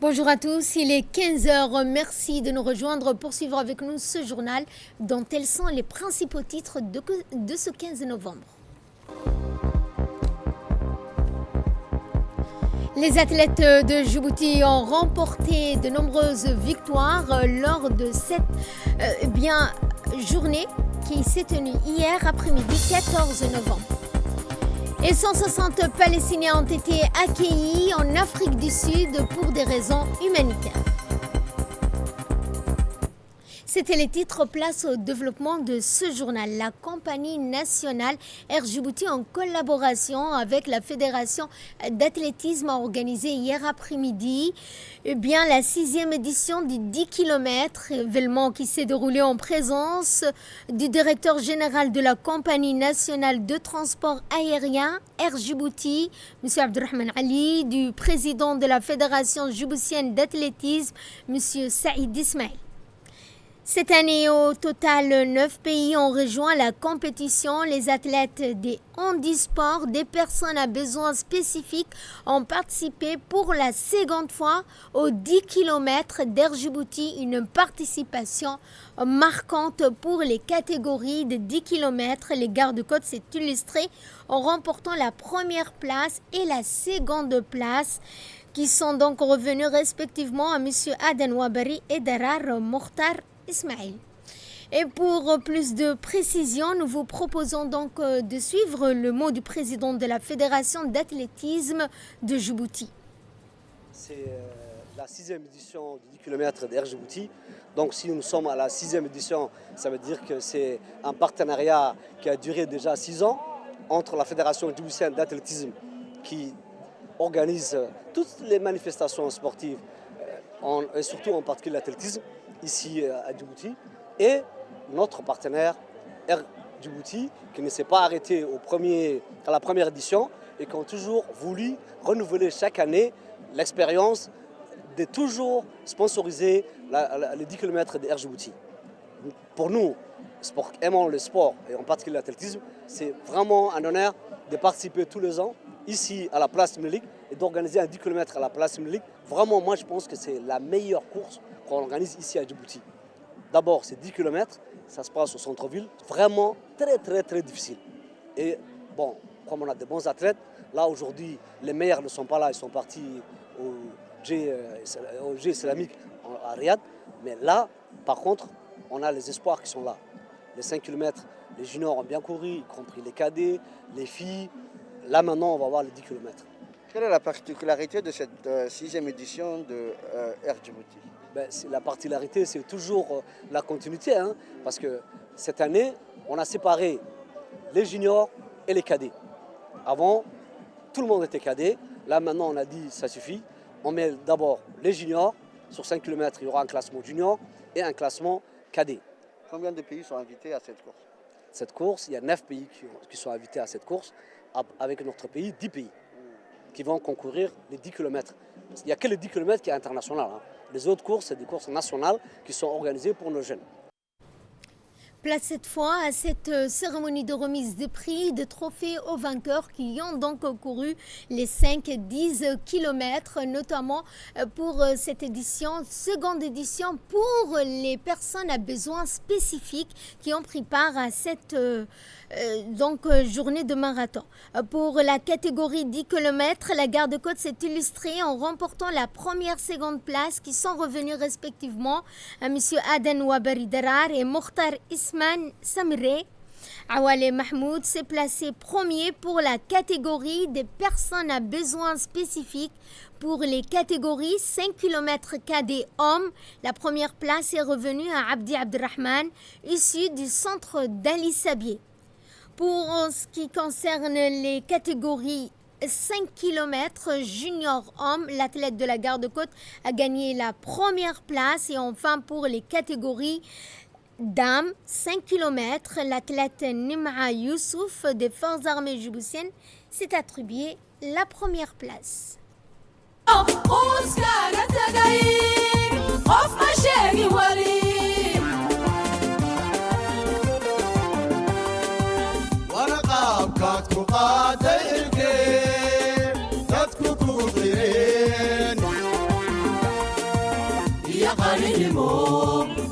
Bonjour à tous, il est 15 heures. Merci de nous rejoindre pour suivre avec nous ce journal dont tels sont les principaux titres de ce 15 novembre. Les athlètes de Djibouti ont remporté de nombreuses victoires lors de cette journée qui s'est tenue hier après-midi 14 novembre. Et 160 Palestiniens ont été accueillis en Afrique du Sud pour des raisons humanitaires. C'était les titres. Place au développement de ce journal. La compagnie nationale Air Djibouti, en collaboration avec la Fédération d'athlétisme, a organisé hier après-midi la 6e édition du 10 km, événement qui s'est déroulé en présence du directeur général de la compagnie nationale de transport aérien Air Djibouti, M. Abdelrahman Ali, du président de la Fédération djiboutienne d'athlétisme, M. Saïd Ismail. Cette année, au total, 9 pays ont rejoint la compétition. Les athlètes des handisports, des personnes à besoins spécifiques ont participé pour la seconde fois aux 10 km d'Air Djibouti, une participation marquante pour les catégories de 10 km. Les gardes-côtes s'est illustré en remportant la première place et la seconde place, qui sont donc revenus respectivement à M. Aden Wabari et Darar Mokhtar Ismail. Et pour plus de précision, nous vous proposons donc de suivre le mot du président de la Fédération d'athlétisme de Djibouti. C'est la 6e édition du 10 km d'Air Djibouti. Donc si nous sommes à la 6e édition, ça veut dire que c'est un partenariat qui a duré déjà 6 ans entre la Fédération djiboutienne d'athlétisme qui organise toutes les manifestations sportives, et surtout en particulier l'athlétisme, ici à Djibouti, et notre partenaire Air Djibouti qui ne s'est pas arrêté à la première édition et qui ont toujours voulu renouveler chaque année l'expérience de toujours sponsoriser les 10 km d'Air Djibouti. Pour nous, aimant le sport et en particulier l'athlétisme, c'est vraiment un honneur de participer tous les ans ici à la place Melik et d'organiser un 10 km à la place Melik. Vraiment, moi je pense que c'est la meilleure course qu'on organise ici à Djibouti. D'abord, c'est 10 km, ça se passe au centre-ville, vraiment très difficile. Et bon, comme on a de bons athlètes, là aujourd'hui, les meilleurs ne sont pas là, ils sont partis au G islamique à Riyad. Mais là, par contre, on a les espoirs qui sont là. Les 5 km, les juniors ont bien couru, y compris les cadets, les filles. Là maintenant, on va voir les 10 km. Quelle est la particularité de cette 6e édition de Air Djibouti? La particularité, c'est toujours la continuité, parce que cette année, on a séparé les juniors et les cadets. Avant, tout le monde était cadet. Là, maintenant, on a dit ça suffit. On met d'abord les juniors. Sur 5 km, il y aura un classement junior et un classement cadet. Combien de pays sont invités à cette course? Cette course, il y a 9 pays qui sont invités à cette course. Avec notre pays, 10 pays qui vont concourir les 10 km. Il n'y a que les 10 km qui est international. Les autres courses, c'est des courses nationales qui sont organisées pour nos jeunes. Place cette fois à cette cérémonie de remise de prix, de trophées aux vainqueurs qui ont donc couru les 5-10 km, notamment pour cette seconde édition pour les personnes à besoins spécifiques qui ont pris part à cette journée de marathon. Pour la catégorie 10 km, la garde-côte s'est illustrée en remportant la première seconde place qui sont revenus respectivement à M. Aden Wabari Darar et Mokhtar Ismail Samre. Awale Mahmoud s'est placé premier pour la catégorie des personnes à besoins spécifiques. Pour les catégories 5 km cadet hommes, la première place est revenue à Abdi Abdelrahman, issu du centre d'Ali Sabier. Pour ce qui concerne les catégories 5 km junior homme, l'athlète de la garde-côte a gagné la première place. Et enfin, pour les catégories dames, 5 km, l'athlète Nim'a Youssouf des forces armées djiboutiennes s'est attribué la première place.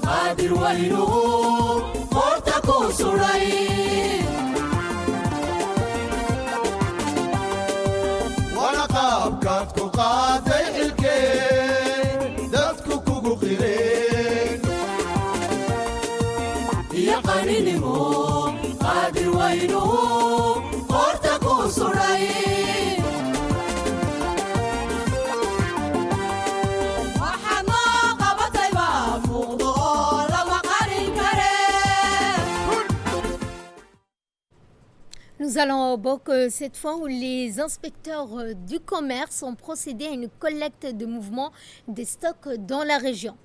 قادر وينه قرتكو سري ونقاب كاتكو قاتي الكين دفتكو كوكو قيرين يا قرينمو قادر وينه قرتكو سري Nous allons au Bok cette fois où les inspecteurs du commerce ont procédé à une collecte de mouvements des stocks dans la région.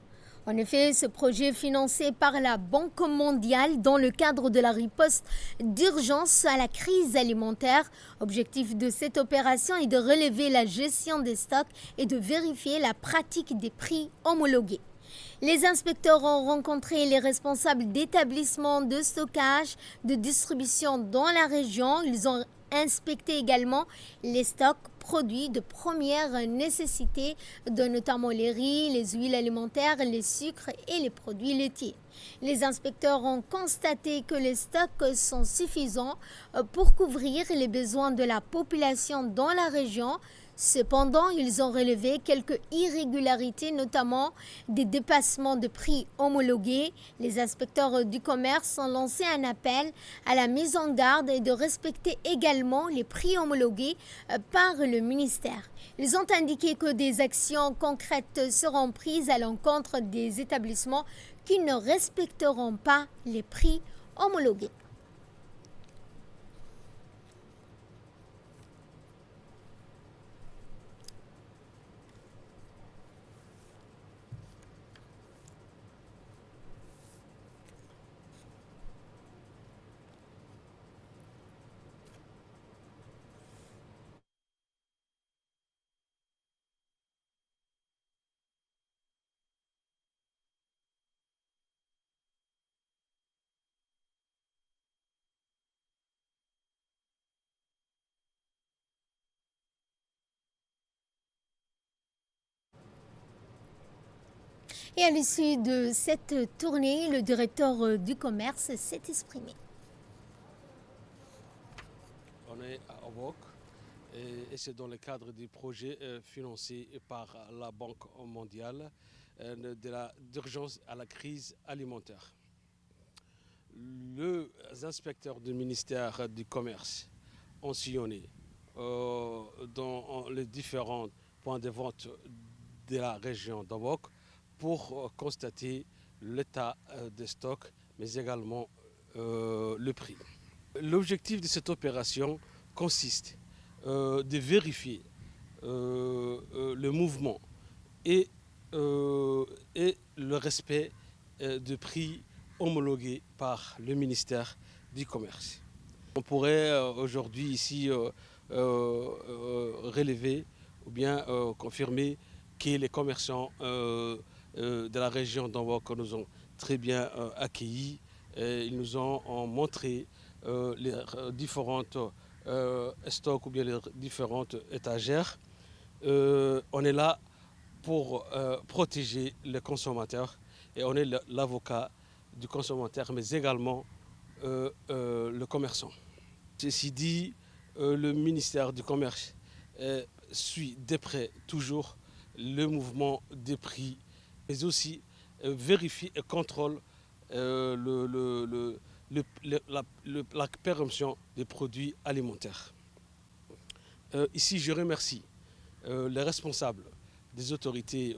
En effet, ce projet financé par la Banque mondiale dans le cadre de la riposte d'urgence à la crise alimentaire. Objectif de cette opération est de relever la gestion des stocks et de vérifier la pratique des prix homologués. Les inspecteurs ont rencontré les responsables d'établissements de stockage, de distribution dans la région. Ils ont inspecté également les stocks produits de première nécessité, dont notamment les riz, les huiles alimentaires, les sucres et les produits laitiers. Les inspecteurs ont constaté que les stocks sont suffisants pour couvrir les besoins de la population dans la région. Cependant, ils ont relevé quelques irrégularités, notamment des dépassements de prix homologués. Les inspecteurs du commerce ont lancé un appel à la mise en garde et de respecter également les prix homologués par le ministère. Ils ont indiqué que des actions concrètes seront prises à l'encontre des établissements qui ne respecteront pas les prix homologués. Et à l'issue de cette tournée, le directeur du commerce s'est exprimé. On est à Obok et c'est dans le cadre du projet financé par la Banque mondiale d'urgence à la crise alimentaire. Les inspecteurs du ministère du Commerce ont sillonné dans les différents points de vente de la région d'Obok pour constater l'état des stocks, mais également le prix. L'objectif de cette opération consiste de vérifier le mouvement et le respect de prix homologués par le ministère du Commerce. On pourrait aujourd'hui ici relever ou bien confirmer que les commerçants de la région d'Obok nous ont très bien accueillis. Ils nous ont montré les différentes stocks ou bien les différentes étagères. On est là pour protéger les consommateurs et on est l'avocat du consommateur, mais également le commerçant. Ceci dit, le ministère du Commerce suit de près toujours le mouvement des prix, mais aussi vérifie et contrôle la péremption des produits alimentaires. Ici, je remercie les responsables des autorités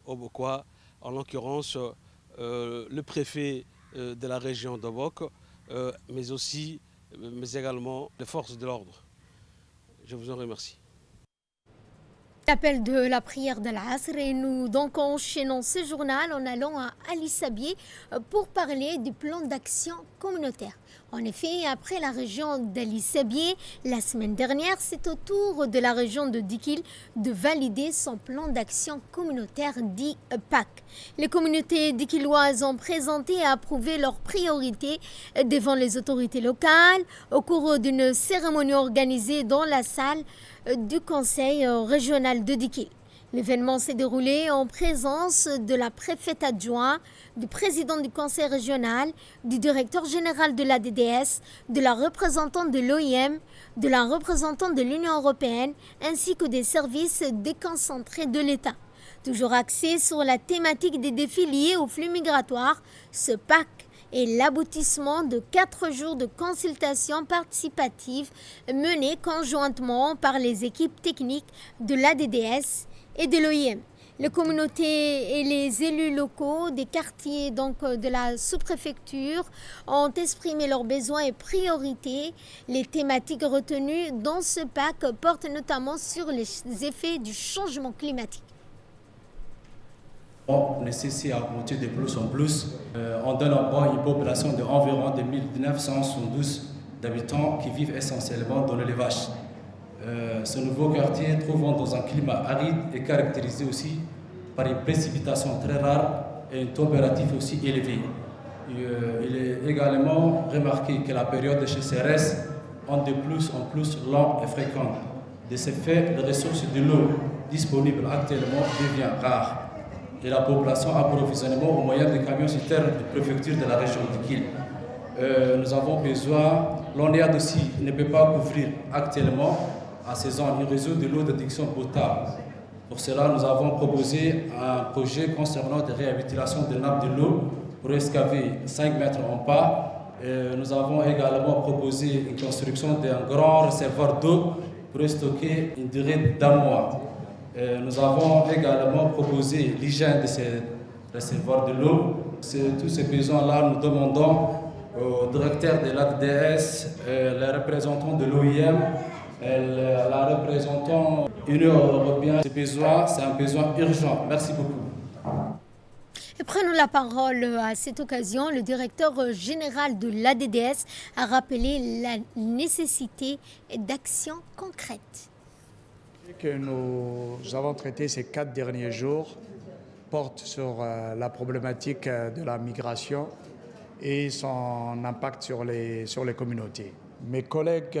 obokois, en l'occurrence le préfet de la région d'Obok, mais également les forces de l'ordre. Je vous en remercie. L'appel de la prière de l'Asr et nous donc enchaînons ce journal en allant à Ali Sabié pour parler du plan d'action communautaire. En effet, après la région d'Ali Sabié, la semaine dernière, c'est au tour de la région de Dikil de valider son plan d'action communautaire dit PAC. Les communautés dikiloises ont présenté et approuvé leurs priorités devant les autorités locales au cours d'une cérémonie organisée dans la salle du conseil régional de Dikil. L'événement s'est déroulé en présence de la préfète adjointe, du président du conseil régional, du directeur général de la DDS, de la représentante de l'OIM, de la représentante de l'Union européenne, ainsi que des services déconcentrés de l'État. Toujours axé sur la thématique des défis liés aux flux migratoires, ce PAC est l'aboutissement de 4 jours de consultations participatives menées conjointement par les équipes techniques de l'ADDS et de l'OIM. Les communautés et les élus locaux des quartiers de la sous-préfecture ont exprimé leurs besoins et priorités. Les thématiques retenues dans ce PAC portent notamment sur les effets du changement climatique. On nécessite à monter de plus en plus. On donne en bas une population d'environ 1972 d'habitants qui vivent essentiellement dans l'élevage. Ce nouveau quartier, trouvant dans un climat aride, est caractérisé aussi par une précipitation très rare et une température aussi élevée. Il est également remarqué que la période de sécheresse est de plus en plus longue et fréquente. De ce fait, les ressources de l'eau disponibles actuellement deviennent rares et la population approvisionnement au moyen des camions citernes de préfecture de la région de Kil. Nous avons besoin, l'ONEAD aussi ne peut pas couvrir actuellement à saison un réseau de l'eau d'adduction potable. Pour cela, nous avons proposé un projet concernant la réhabilitation des nappes de l'eau pour excaver 5 mètres en pas. Nous avons également proposé une construction d'un grand réservoir d'eau pour stocker une durée d'1 mois. Nous avons également proposé l'hygiène de ces réservoirs de l'eau. Tous ces besoins-là, nous demandons au directeur de l'ADDS, les représentants de l'OIM, la représentante de l'Union européenne. Ce besoin, c'est un besoin urgent. Merci beaucoup. Et prenons la parole à cette occasion. Le directeur général de l'ADDS a rappelé la nécessité d'actions concrètes. Que nous avons traité ces 4 derniers jours porte sur la problématique de la migration et son impact sur les communautés. Mes collègues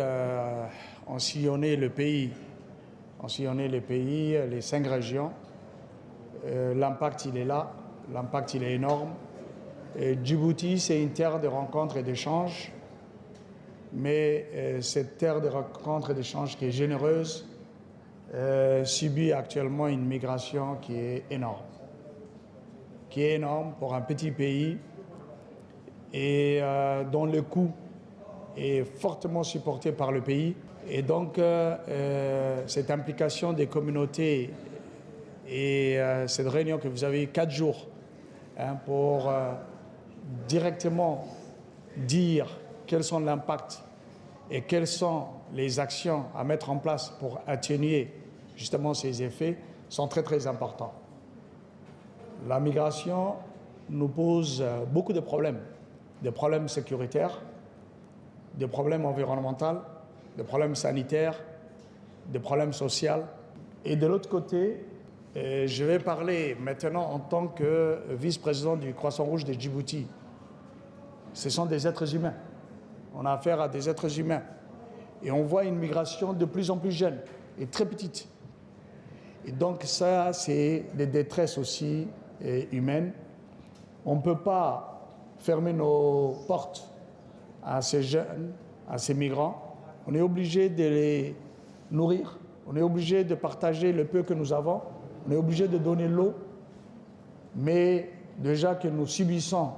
ont sillonné le pays, les 5 régions. L'impact, il est là, l'impact, il est énorme. Et Djibouti, c'est une terre de rencontres et d'échanges, mais cette terre de rencontres et d'échanges qui est généreuse subit actuellement une migration qui est énorme pour un petit pays et dont le coût est fortement supporté par le pays. Et donc, cette implication des communautés et cette réunion que vous avez eu 4 jours pour directement dire quels sont l'impact et quelles sont les actions à mettre en place pour atténuer justement ces effets sont très très importants. La migration nous pose beaucoup de problèmes sécuritaires, des problèmes environnementaux, des problèmes sanitaires, des problèmes sociaux. Et de l'autre côté, je vais parler maintenant en tant que vice-président du Croissant-Rouge de Djibouti. Ce sont des êtres humains. On a affaire à des êtres humains. Et on voit une migration de plus en plus jeune et très petite. Et donc ça, c'est des détresses aussi humaines. On ne peut pas fermer nos portes à ces jeunes, à ces migrants. On est obligé de les nourrir. On est obligé de partager le peu que nous avons. On est obligé de donner l'eau. Mais déjà que nous subissons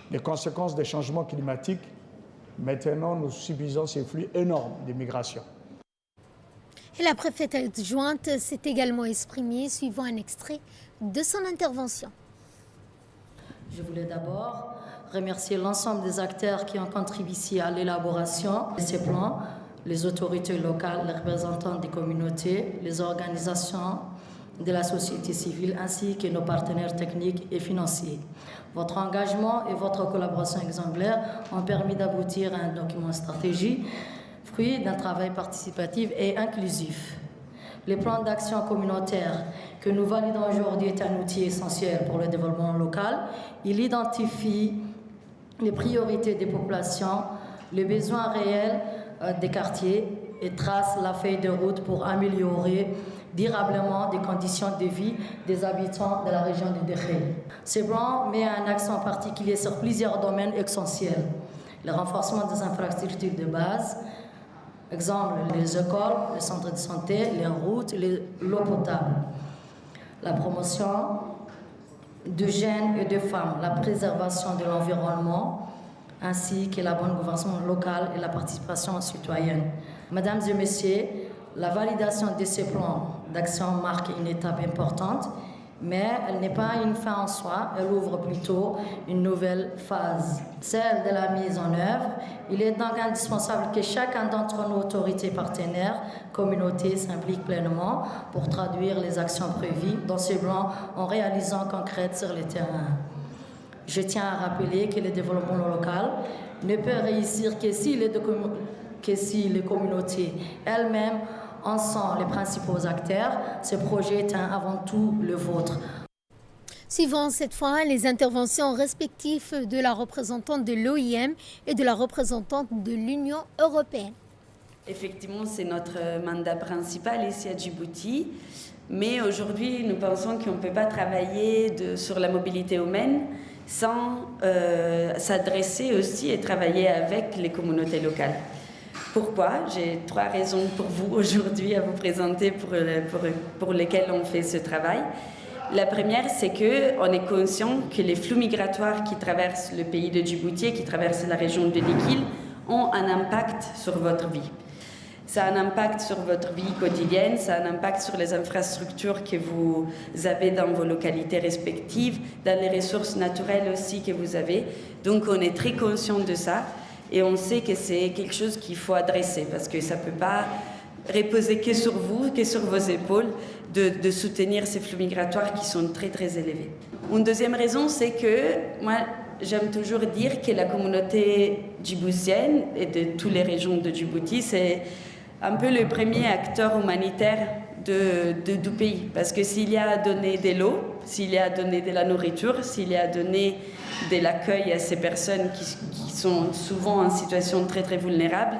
les conséquences des changements climatiques, maintenant, nous subissons ces flux énormes d'immigration. Et la préfète adjointe s'est également exprimée, suivant un extrait de son intervention. Je voulais d'abord remercier l'ensemble des acteurs qui ont contribué ici à l'élaboration de ces plans, les autorités locales, les représentants des communautés, les organisations de la société civile, ainsi que nos partenaires techniques et financiers. Votre engagement et votre collaboration exemplaire ont permis d'aboutir à un document stratégique, fruit d'un travail participatif et inclusif. Le plan d'action communautaire que nous validons aujourd'hui est un outil essentiel pour le développement local. Il identifie les priorités des populations, les besoins réels des quartiers et trace la feuille de route pour améliorer durablement des conditions de vie des habitants de la région de Dékhé. Ce plan met un accent particulier sur plusieurs domaines essentiels. Le renforcement des infrastructures de base, exemple les écoles, les centres de santé, les routes, l'eau potable. La promotion de jeunes et de femmes, la préservation de l'environnement, ainsi que la bonne gouvernance locale et la participation citoyenne. Mesdames et messieurs, la validation de ces plans d'action marque une étape importante, mais elle n'est pas une fin en soi, elle ouvre plutôt une nouvelle phase, celle de la mise en œuvre. Il est donc indispensable que chacun d'entre nos autorités partenaires, communautés, s'implique pleinement pour traduire les actions prévues dans ce plan en réalisant concrètes sur le terrain. Je tiens à rappeler que le développement local ne peut réussir que si les communautés elles-mêmes en sont les principaux acteurs. Ce projet est avant tout le vôtre. Suivant cette fois les interventions respectives de la représentante de l'OIM et de la représentante de l'Union européenne. Effectivement, c'est notre mandat principal ici à Djibouti. Mais aujourd'hui, nous pensons qu'on ne peut pas travailler sur la mobilité humaine sans s'adresser aussi et travailler avec les communautés locales. Pourquoi? J'ai 3 raisons pour vous aujourd'hui à vous présenter pour lesquelles on fait ce travail. La première, c'est qu'on est conscient que les flux migratoires qui traversent le pays de Djibouti et qui traversent la région de Dékhil ont un impact sur votre vie. Ça a un impact sur votre vie quotidienne, ça a un impact sur les infrastructures que vous avez dans vos localités respectives, dans les ressources naturelles aussi que vous avez. Donc on est très conscient de ça. Et on sait que c'est quelque chose qu'il faut adresser parce que ça ne peut pas reposer que sur vous, que sur vos épaules, de soutenir ces flux migratoires qui sont très, très élevés. Une deuxième raison, c'est que moi, j'aime toujours dire que la communauté djiboutienne et de toutes les régions de Djibouti, c'est un peu le premier acteur humanitaire du pays. Parce que s'il y a donné de l'eau, s'il y a donné de la nourriture, s'il y a donné de l'accueil à ces personnes qui sont souvent en situation très très vulnérable,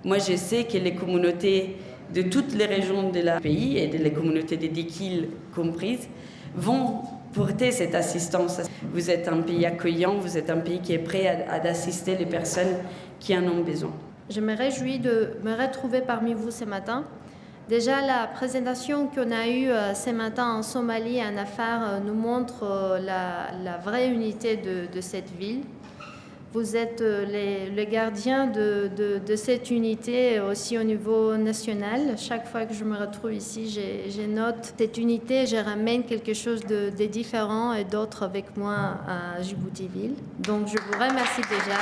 moi je sais que les communautés de toutes les régions du pays et les communautés de Dékhil comprises vont porter cette assistance. Vous êtes un pays accueillant, vous êtes un pays qui est prêt à assister les personnes qui en ont besoin. Je me réjouis de me retrouver parmi vous ce matin. Déjà, la présentation qu'on a eue ce matin en Somalie en affaires nous montre la vraie unité de cette ville. Vous êtes les gardiens de cette unité aussi au niveau national. Chaque fois que je me retrouve ici, je note cette unité, je ramène quelque chose de différent et d'autre avec moi à Djibouti-Ville. Donc, je vous remercie déjà.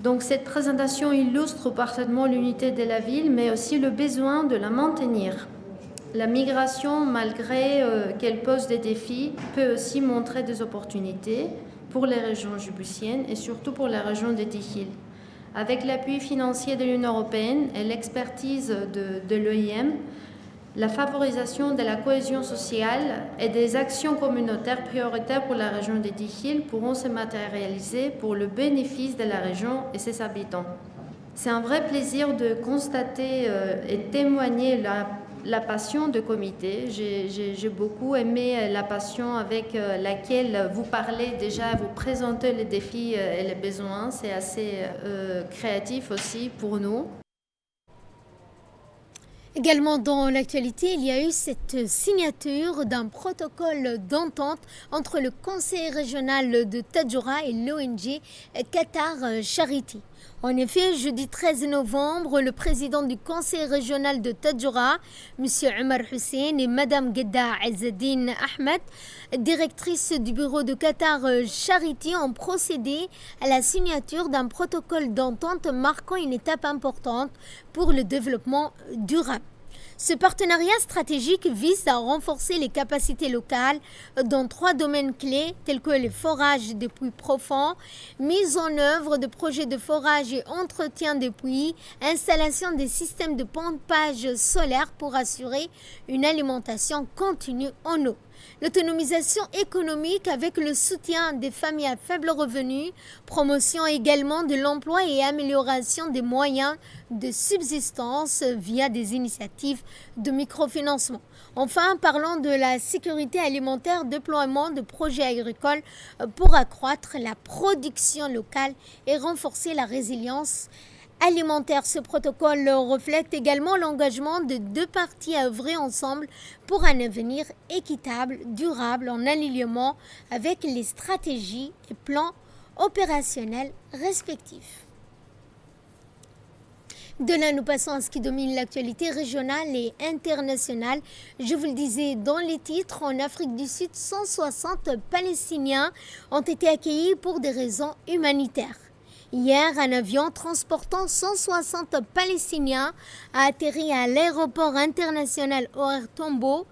Donc, cette présentation illustre parfaitement l'unité de la ville, mais aussi le besoin de la maintenir. La migration, malgré qu'elle pose des défis, peut aussi montrer des opportunités pour les régions djiboutiennes et surtout pour la région de Dékhil. Avec l'appui financier de l'Union européenne et l'expertise de l'OIM, la favorisation de la cohésion sociale et des actions communautaires prioritaires pour la région de Dékhil pourront se matérialiser pour le bénéfice de la région et ses habitants. C'est un vrai plaisir de constater et témoigner la passion de comité. J'ai beaucoup aimé la passion avec laquelle vous parlez déjà, vous présentez les défis et les besoins. C'est assez créatif aussi pour nous. Également dans l'actualité, il y a eu cette signature d'un protocole d'entente entre le Conseil régional de Tadjoura et l'ONG Qatar Charity. En effet, jeudi 13 novembre, le président du Conseil régional de Tadjoura, M. Omar Hussein, et Mme Gedda Azadine Ahmed, directrice du bureau de Qatar Charity, ont procédé à la signature d'un protocole d'entente marquant une étape importante pour le développement durable. Ce partenariat stratégique vise à renforcer les capacités locales dans 3 domaines clés tels que le forage des puits profonds, mise en œuvre de projets de forage et entretien des puits, installation des systèmes de pompage solaire pour assurer une alimentation continue en eau. L'autonomisation économique avec le soutien des familles à faible revenu, promotion également de l'emploi et amélioration des moyens de subsistance via des initiatives de microfinancement. Enfin, parlons de la sécurité alimentaire, déploiement de projets agricoles pour accroître la production locale et renforcer la résilience alimentaire. Ce protocole reflète également l'engagement de deux parties à œuvrer ensemble pour un avenir équitable, durable, en alignement avec les stratégies et plans opérationnels respectifs. De là, nous passons à ce qui domine l'actualité régionale et internationale. Je vous le disais dans les titres, en Afrique du Sud, 160 Palestiniens ont été accueillis pour des raisons humanitaires. Hier, un avion transportant 160 Palestiniens a atterri à l'aéroport international Horaire Tambo.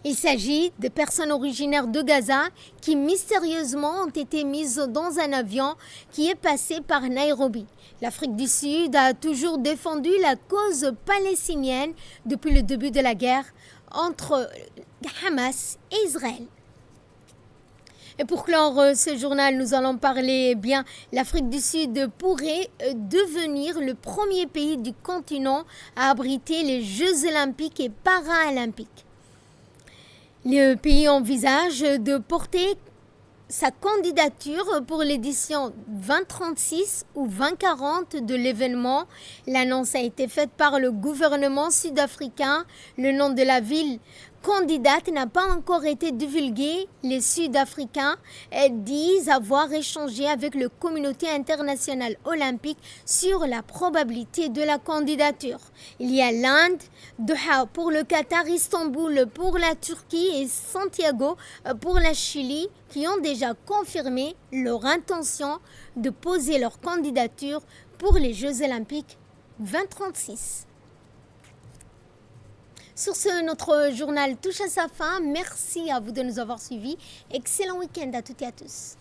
Il s'agit de personnes originaires de Gaza qui mystérieusement ont été mises dans un avion qui est passé par Nairobi. L'Afrique du Sud a toujours défendu la cause palestinienne depuis le début de la guerre entre Hamas et Israël. Et pour clore ce journal, nous allons parler l'Afrique du Sud pourrait devenir le premier pays du continent à abriter les Jeux olympiques et paralympiques. Le pays envisage de porter sa candidature pour l'édition 2036 ou 2040 de l'événement. L'annonce a été faite par le gouvernement sud-africain. Le nom de la ville candidate n'a pas encore été divulgué. Les Sud-Africains disent avoir échangé avec la communauté internationale olympique sur la probabilité de la candidature. Il y a l'Inde, Doha pour le Qatar, Istanbul pour la Turquie et Santiago pour la Chili qui ont déjà confirmé leur intention de poser leur candidature pour les Jeux olympiques 2036. Sur ce, notre journal touche à sa fin. Merci à vous de nous avoir suivis. Excellent week-end à toutes et à tous.